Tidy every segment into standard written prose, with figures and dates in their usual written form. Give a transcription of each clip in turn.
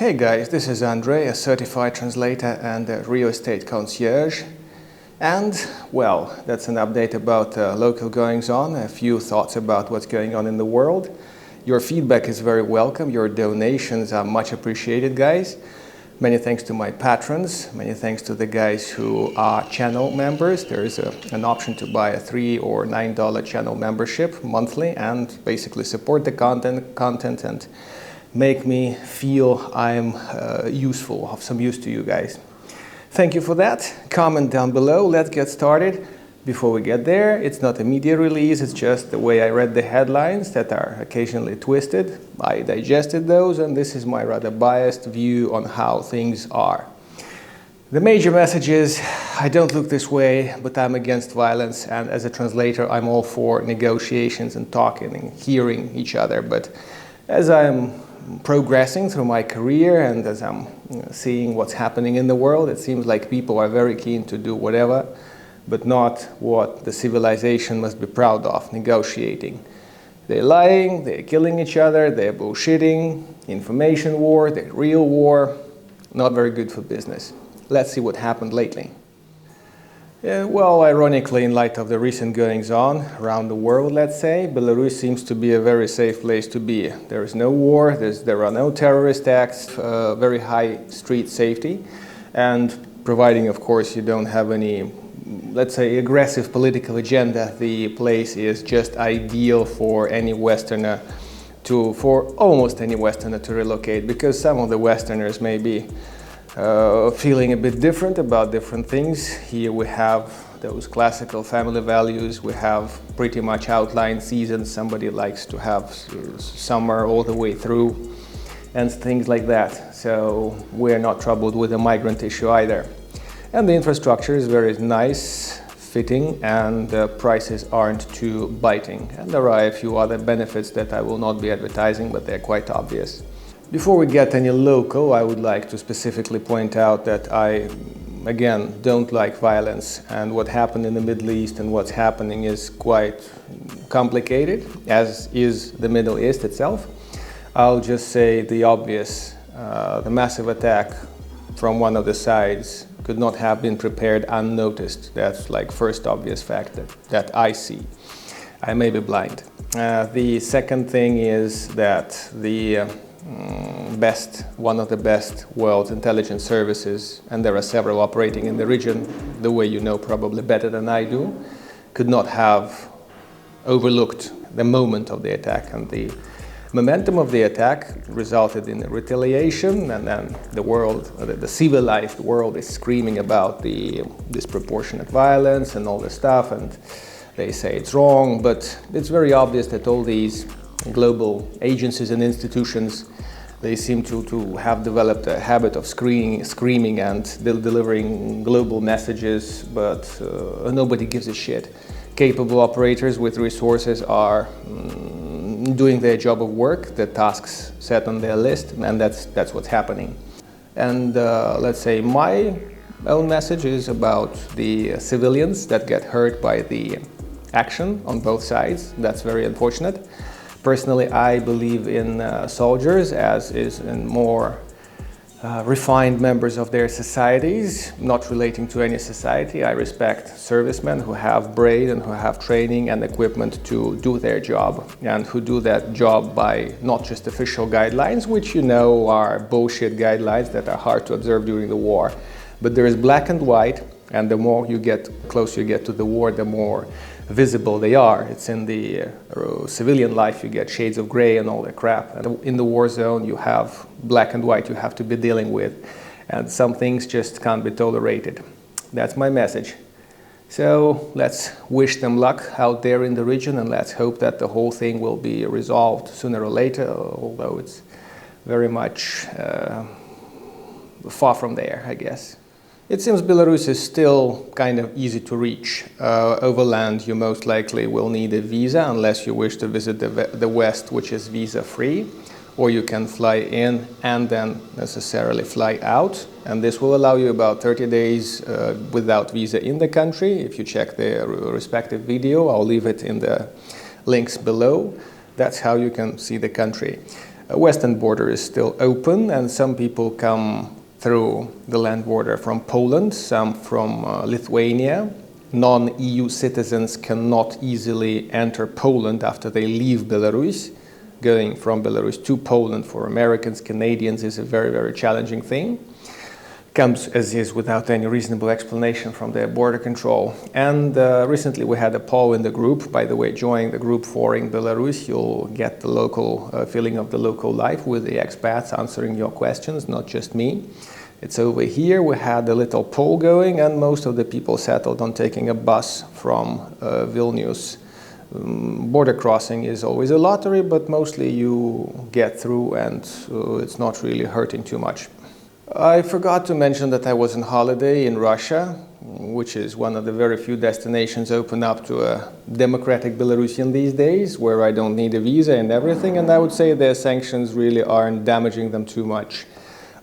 Hey guys, this is Andrei, a certified translator and a real estate concierge. And, well, that's an update about local goings-on, a few thoughts about what's going on in the world. Your feedback is very welcome, your donations are much appreciated, guys. Many thanks to my patrons, many thanks to the guys who are channel members. There is an option to buy a $3 or $9 channel membership monthly and basically support the content and make me feel I'm useful, of some use to you guys. Thank you for that. Comment down below. Let's get started. Before we get there, it's not a media release, it's just the way I read the headlines that are occasionally twisted. I digested those, and this is my rather biased view on how things are. The major message is, I don't look this way, but I'm against violence, and as a translator, I'm all for negotiations and talking and hearing each other. But as I'm progressing through my career and as I'm seeing what's happening in the world, it seems like people are very keen to do whatever, but not what the civilization must be proud of, negotiating. They're lying, they're killing each other, they're bullshitting, information war, they're real war, not very good for business. Let's see what happened lately. Well, ironically, in light of the recent goings-on around the world, let's say, Belarus seems to be a very safe place to be. There is no war, there are no terrorist acts, very high street safety, and providing, of course, you don't have any, let's say, aggressive political agenda, the place is just ideal for any Westerner for almost any Westerner to relocate, because some of the Westerners may be feeling a bit different about different things. Here we have those classical family values, we have pretty much outlined seasons, somebody likes to have summer all the way through and things like that. So we're not troubled with the migrant issue either. And the infrastructure is very nice, fitting, and the prices aren't too biting. And there are a few other benefits that I will not be advertising, but they're quite obvious. Before we get any local, I would like to specifically point out that I, again, don't like violence, and what happened in the Middle East and what's happening is quite complicated, as is the Middle East itself. I'll just say the obvious, the massive attack from one of the sides could not have been prepared unnoticed. That's like first obvious fact that I see. I may be blind. The second thing is that the one of the best world's intelligence services, and there are several operating in the region, the way you know probably better than I do, could not have overlooked the moment of the attack, and the momentum of the attack resulted in a retaliation, and then the civilized world is screaming about the disproportionate violence and all this stuff, and they say it's wrong, but it's very obvious that all these global agencies and institutions, they seem to have developed a habit of screaming and delivering global messages, but nobody gives a shit. Capable operators with resources are doing their job of work, the tasks set on their list, and that's what's happening. And let's say my own message is about the civilians that get hurt by the action on both sides. That's very unfortunate. Personally, I believe in soldiers, as is in more refined members of their societies, not relating to any society. I respect servicemen who have brain and who have training and equipment to do their job, and who do that job by not just official guidelines, which you know are bullshit guidelines that are hard to observe during the war. But there is black and white, and the more closer you get to the war, the more visible they are. It's in the civilian life you get shades of gray and all that crap. And in the war zone you have black and white you have to be dealing with, and some things just can't be tolerated. That's my message. So let's wish them luck out there in the region, and let's hope that the whole thing will be resolved sooner or later, although it's very much far from there, I guess. It seems Belarus is still kind of easy to reach. Overland, you most likely will need a visa unless you wish to visit the West, which is visa-free, or you can fly in and then necessarily fly out. And this will allow you about 30 days without visa in the country. If you check the respective video, I'll leave it in the links below. That's how you can see the country. Western border is still open, and some people come through the land border from Poland, some from Lithuania. Non-EU citizens cannot easily enter Poland after they leave Belarus. Going from Belarus to Poland for Americans, Canadians is a very, very challenging thing. Comes as is without any reasonable explanation from the border control. And recently we had a poll in the group. By the way, join the group for in Belarus. You'll get the local feeling of the local life with the expats answering your questions, not just me. It's over here. We had a little poll going, and most of the people settled on taking a bus from Vilnius. Border crossing is always a lottery, but mostly you get through, and it's not really hurting too much. I forgot to mention that I was on holiday in Russia, which is one of the very few destinations open up to a democratic Belarusian these days, where I don't need a visa and everything, and I would say their sanctions really aren't damaging them too much.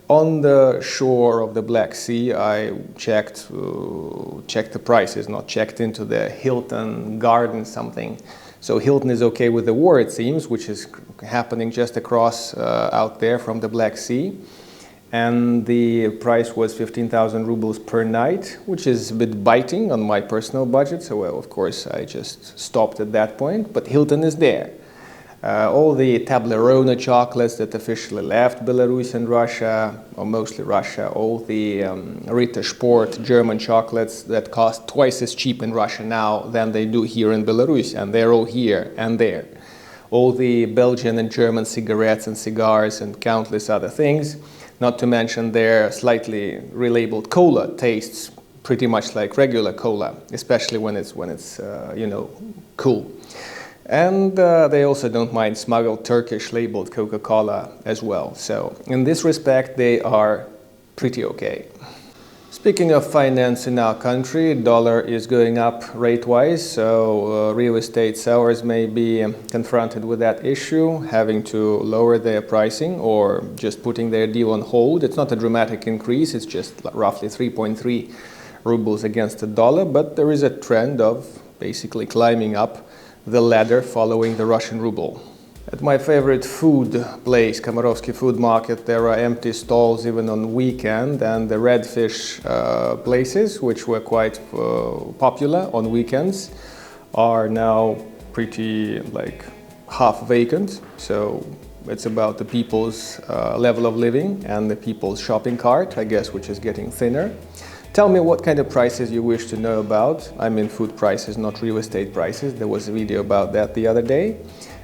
On the shore of the Black Sea, I checked the prices, not checked into the Hilton Garden something. So Hilton is okay with the war, it seems, which is happening just across out there from the Black Sea. And the price was 15,000 rubles per night, which is a bit biting on my personal budget. So, well, of course, I just stopped at that point. But Hilton is there. All the Toblerone chocolates that officially left Belarus and Russia, or mostly Russia, all the Ritter Sport German chocolates that cost twice as cheap in Russia now than they do here in Belarus, and they're all here and there. All the Belgian and German cigarettes and cigars and countless other things, not to mention their slightly relabeled cola tastes pretty much like regular cola, especially when it's you know, cool. And they also don't mind smuggled Turkish labeled Coca-Cola as well. So in this respect, they are pretty okay. Speaking of finance in our country, dollar is going up rate-wise, so real estate sellers may be confronted with that issue, having to lower their pricing or just putting their deal on hold. It's not a dramatic increase, it's just roughly 3.3 rubles against the dollar, but there is a trend of basically climbing up the ladder following the Russian ruble. At my favorite food place, Komarovsky Food Market, there are empty stalls even on weekend, and the redfish places, which were quite popular on weekends, are now pretty like half vacant. So it's about the people's level of living and the people's shopping cart, I guess, which is getting thinner. Tell me what kind of prices you wish to know about. I mean food prices, not real estate prices. There was a video about that the other day.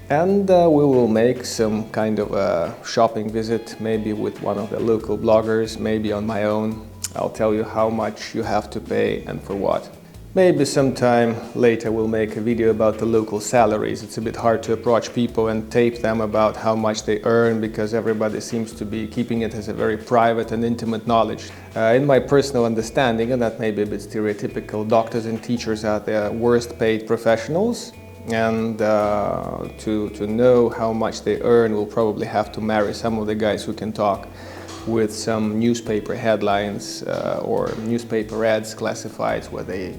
And we will make some kind of a shopping visit, maybe with one of the local bloggers, maybe on my own. I'll tell you how much you have to pay and for what. Maybe sometime later we'll make a video about the local salaries. It's a bit hard to approach people and tape them about how much they earn, because everybody seems to be keeping it as a very private and intimate knowledge. In my personal understanding, and that may be a bit stereotypical, doctors and teachers are the worst paid professionals. And to know how much they earn, we'll probably have to marry some of the guys who can talk with some newspaper headlines or newspaper ads, classifieds, where they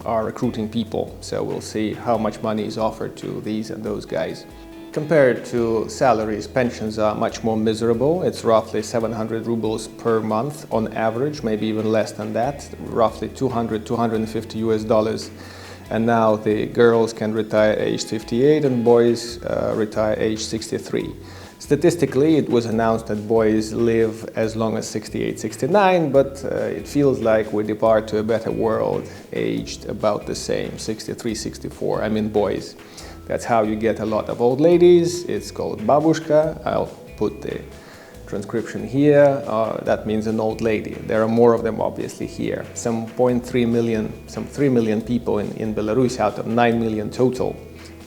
are recruiting people. So we'll see how much money is offered to these and those guys. Compared to salaries, pensions are much more miserable. It's roughly 700 rubles per month on average, maybe even less than that, roughly 250 US dollars. And now the girls can retire age 58 and boys retire age 63. Statistically, it was announced that boys live as long as 68, 69, but it feels like we depart to a better world aged about the same, 63, 64, I mean boys. That's how you get a lot of old ladies. It's called babushka. I'll put the transcription here. That means an old lady. There are more of them obviously here. Some 3 million people in Belarus out of 9 million total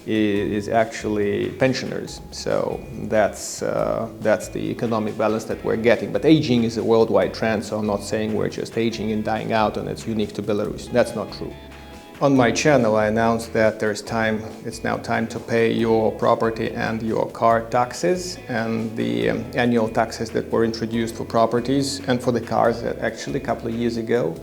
is actually pensioners. So that's the economic balance that we're getting. But aging is a worldwide trend, so I'm not saying we're just aging and dying out and it's unique to Belarus. That's not true. On my channel, I announced that it's now time to pay your property and your car taxes, and the annual taxes that were introduced for properties and for the cars actually a couple of years ago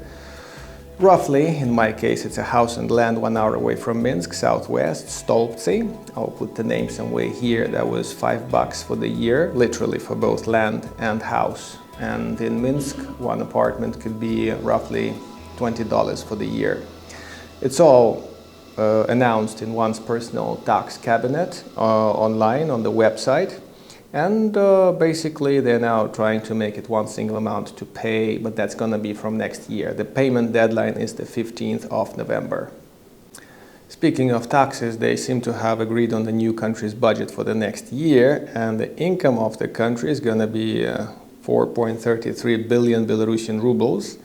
Roughly, in my case, it's a house and land 1 hour away from Minsk, southwest, Stolpci. I'll put the name somewhere here. That was $5 for the year, literally for both land and house. And in Minsk, one apartment could be roughly $20 for the year. It's all announced in one's personal tax cabinet online on the website. And basically they're now trying to make it one single amount to pay, but that's going to be from next year. The payment deadline is the 15th of November. Speaking of taxes, they seem to have agreed on the new country's budget for the next year, and the income of the country is going to be 4.33 billion Belarusian rubles.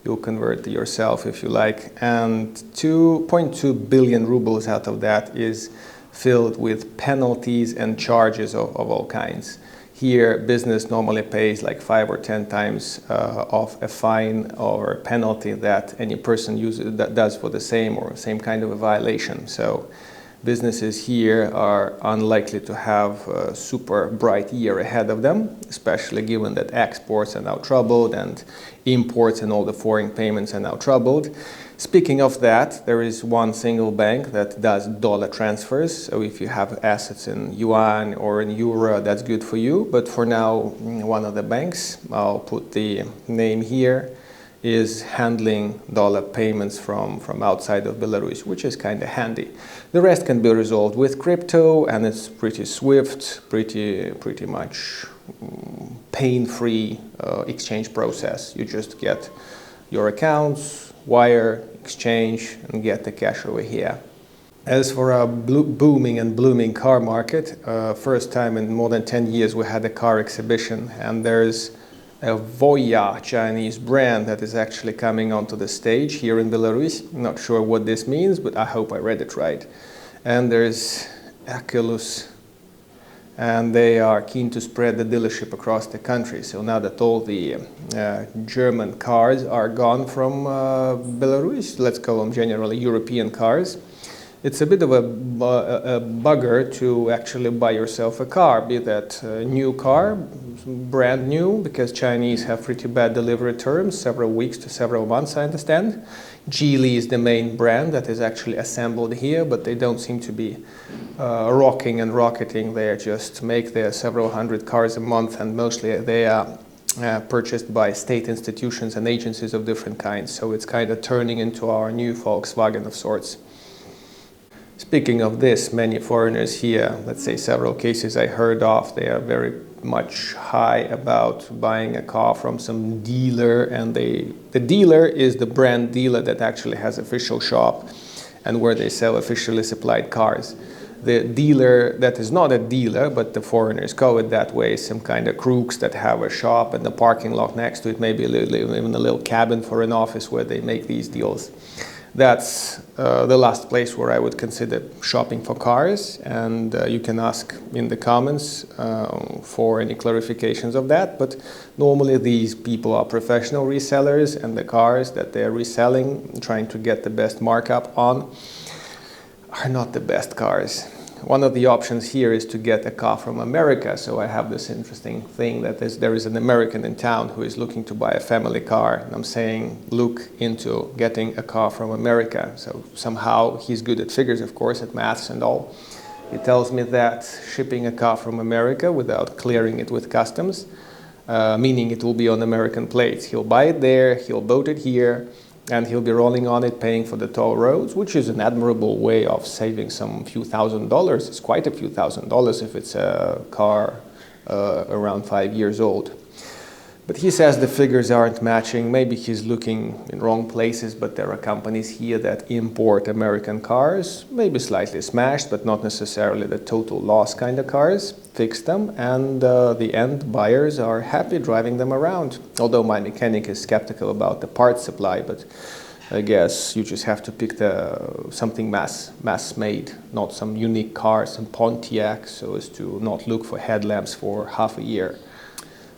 You'll convert yourself if you like, and 2.2 billion rubles out of that is filled with penalties and charges of all kinds. Here, business normally pays like 5 or 10 times of a fine or a penalty that any person does for the same kind of a violation. So businesses here are unlikely to have a super bright year ahead of them, especially given that exports are now troubled and imports and all the foreign payments are now troubled. Speaking of that, there is one single bank that does dollar transfers. So if you have assets in yuan or in euro, that's good for you. But for now, one of the banks, I'll put the name here, is handling dollar payments from outside of Belarus, which is kind of handy. The rest can be resolved with crypto, and it's pretty swift, pretty much pain-free exchange process. You just get your accounts, wire, exchange, and get the cash over here. As for our booming and blooming car market, first time in more than 10 years we had a car exhibition, and there's a Voya Chinese brand that is actually coming onto the stage here in Belarus. I'm not sure what this means, but I hope I read it right. And there's Ecolines, and they are keen to spread the dealership across the country. So now that all the German cars are gone from Belarus, let's call them generally European cars, it's a bit of a bugger to actually buy yourself a car, be that a new car, brand new, because Chinese have pretty bad delivery terms, several weeks to several months, I understand. Geely is the main brand that is actually assembled here, but they don't seem to be rocking and rocketing. They just make their several hundred cars a month, and mostly they are purchased by state institutions and agencies of different kinds. So it's kind of turning into our new Volkswagen of sorts. Speaking of this, many foreigners here, let's say several cases I heard of, they are very much high about buying a car from some dealer, and the dealer is the brand dealer that actually has official shop and where they sell officially supplied cars. The dealer that is not a dealer, but the foreigners call it that way, some kind of crooks that have a shop and the parking lot next to it, maybe even a little cabin for an office where they make these deals. That's the last place where I would consider shopping for cars, and you can ask in the comments for any clarifications of that. But normally these people are professional resellers, and the cars that they're reselling, trying to get the best markup on, are not the best cars. One of the options here is to get a car from America. So I have this interesting thing that there is an American in town who is looking to buy a family car. And I'm saying, look into getting a car from America. So somehow he's good at figures, of course, at maths and all. He tells me that shipping a car from America without clearing it with customs, meaning it will be on American plates. He'll buy it there, he'll boat it here, and he'll be rolling on it, paying for the toll roads, which is an admirable way of saving some few $1,000s. It's quite a few $1,000s if it's a car around 5 years old. But he says the figures aren't matching. Maybe he's looking in wrong places, but there are companies here that import American cars, maybe slightly smashed, but not necessarily the total loss kind of cars, fix them, and the end buyers are happy driving them around. Although my mechanic is skeptical about the parts supply, but I guess you just have to pick something mass-made, not some unique car, some Pontiac, so as to not look for headlamps for half a year.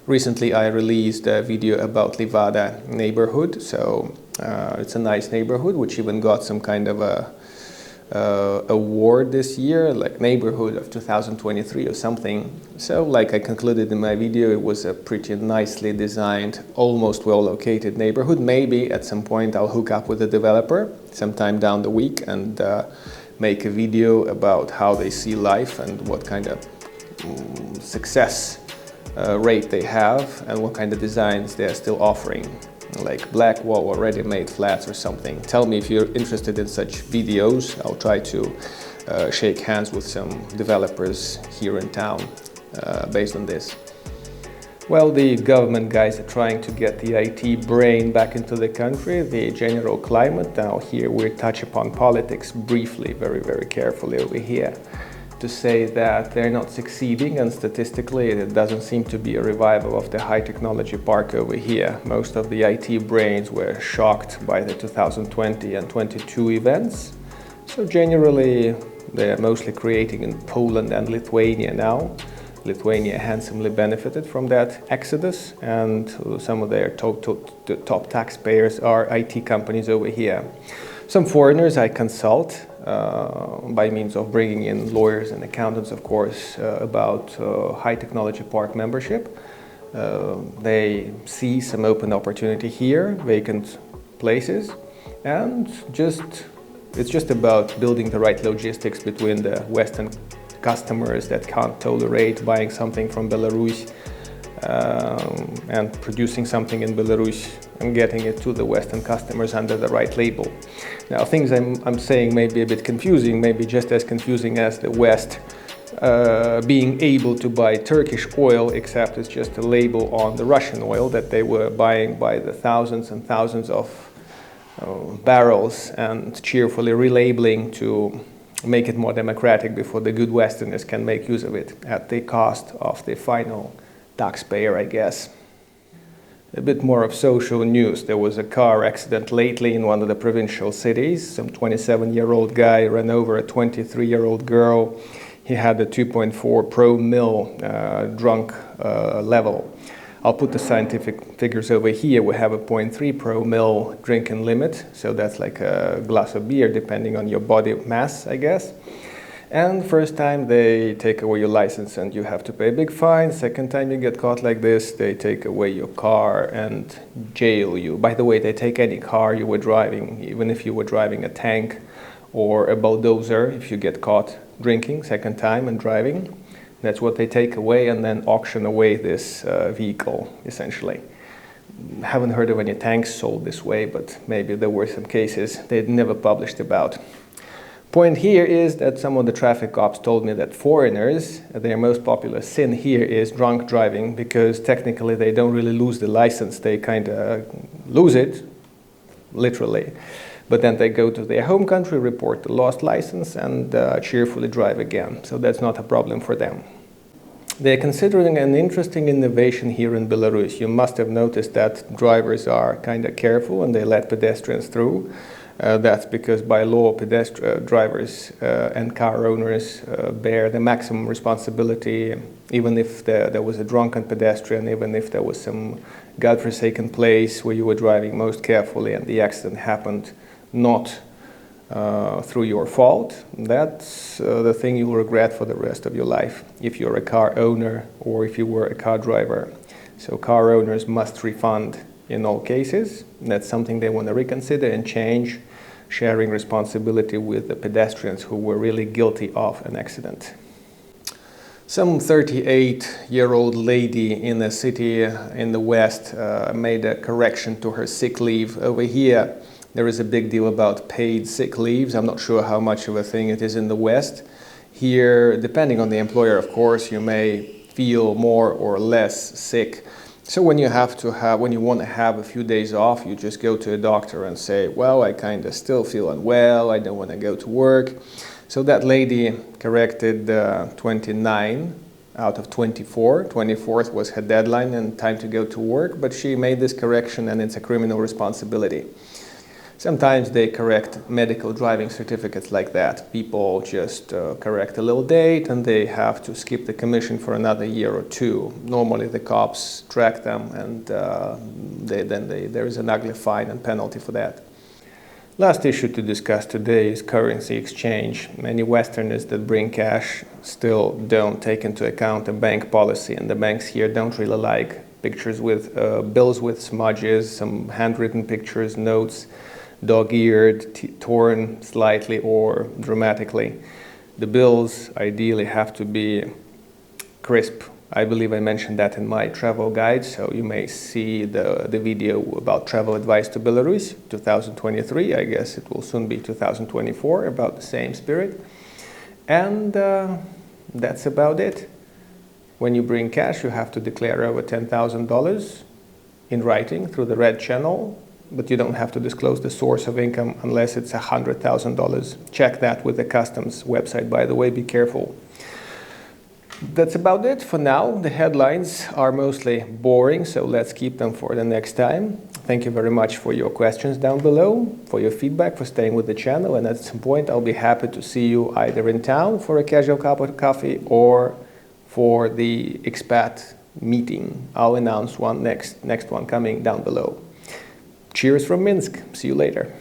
Recently I released a video about Livada neighborhood, so it's a nice neighborhood which even got some kind of a award this year, like neighborhood of 2023 or something. So like I concluded in my video, it was a pretty nicely designed, almost well located neighborhood. Maybe at some point I'll hook up with the developer sometime down the week and make a video about how they see life and what kind of success rate they have and what kind of designs they're still offering, like black wall or ready-made flats or something. Tell me if you're interested in such videos. I'll try to shake hands with some developers here in town based on this. Well, the government guys are trying to get the IT brain back into the country, the general climate. Now here we touch upon politics briefly, very carefully over here, to say that they're not succeeding, and statistically it doesn't seem to be a revival of the high technology park over here. Most of the IT brains were shocked by the 2020 and 22 events. So generally they're mostly creating in Poland and Lithuania now. Lithuania handsomely benefited from that exodus, and some of their top taxpayers are IT companies over here. Some foreigners I consult by means of bringing in lawyers and accountants, of course, about high technology park membership. They see some open opportunity here, vacant places, and it's just about building the right logistics between the Western customers that can't tolerate buying something from Belarus and producing something in Belarus and getting it to the Western customers under the right label. Now, things I'm saying may be a bit confusing, maybe just as confusing as the West being able to buy Turkish oil, except it's just a label on the Russian oil that they were buying by the thousands and thousands of barrels and cheerfully relabeling to make it more democratic before the good Westerners can make use of it at the cost of the final taxpayer, I guess. A bit more of social news. There was a car accident lately in one of the provincial cities. Some 27-year-old guy ran over a 23-year-old girl. He had a 2.4 promille drunk level. I'll put the scientific figures over here. We have a 0.3 promille drinking limit, so that's like a glass of beer depending on your body mass, I guess. And first time they take away your license and you have to pay a big fine. Second time you get caught like this, they take away your car and jail you. By the way, they take any car you were driving, even if you were driving a tank or a bulldozer. If you get caught drinking second time and driving, that's what they take away and then auction away this vehicle, essentially. Haven't heard of any tanks sold this way, but maybe there were some cases they'd never published about. Point here is that some of the traffic cops told me that foreigners, their most popular sin here is drunk driving, because technically they don't really lose the license, they kind of lose it, literally. But then they go to their home country, report the lost license, and cheerfully drive again. So that's not a problem for them. They're considering an interesting innovation here in Belarus. You must have noticed that drivers are kind of careful and they let pedestrians through. That's because by law, drivers and car owners bear the maximum responsibility, even if there was a drunken pedestrian, even if there was some godforsaken place where you were driving most carefully and the accident happened not through your fault. That's the thing you will regret for the rest of your life if you're a car owner or if you were a car driver. So car owners must refund in all cases. That's something they want to reconsider and change, sharing responsibility with the pedestrians who were really guilty of an accident. Some 38-year-old lady in a city in the West made a correction to her sick leave. Over here, there is a big deal about paid sick leaves. I'm not sure how much of a thing it is in the West. Here, depending on the employer, of course, you may feel more or less sick. So when you want to have a few days off, you just go to a doctor and say, well, I kind of still feel unwell, I don't want to go to work. So that lady corrected 29 out of 24. 24th was her deadline and time to go to work, but she made this correction and it's a criminal responsibility. Sometimes they correct medical driving certificates like that. People just correct a little date and they have to skip the commission for another year or two. Normally the cops track them and there is an ugly fine and penalty for that. Last issue to discuss today is currency exchange. Many Westerners that bring cash still don't take into account a bank policy, and the banks here don't really like pictures with bills with smudges, some handwritten pictures, notes, dog-eared, torn slightly or dramatically. The bills ideally have to be crisp. I believe I mentioned that in my travel guide, so you may see the video about travel advice to Belarus 2023. I guess it will soon be 2024, about the same spirit. And that's about it. When you bring cash, you have to declare over $10,000 in writing through the red channel, but you don't have to disclose the source of income unless it's $100,000. Check that with the customs website, by the way, be careful. That's about it for now. The headlines are mostly boring, so let's keep them for the next time. Thank you very much for your questions down below, for your feedback, for staying with the channel, and at some point I'll be happy to see you either in town for a casual cup of coffee or for the expat meeting. I'll announce one next one coming down below. Cheers from Minsk. See you later.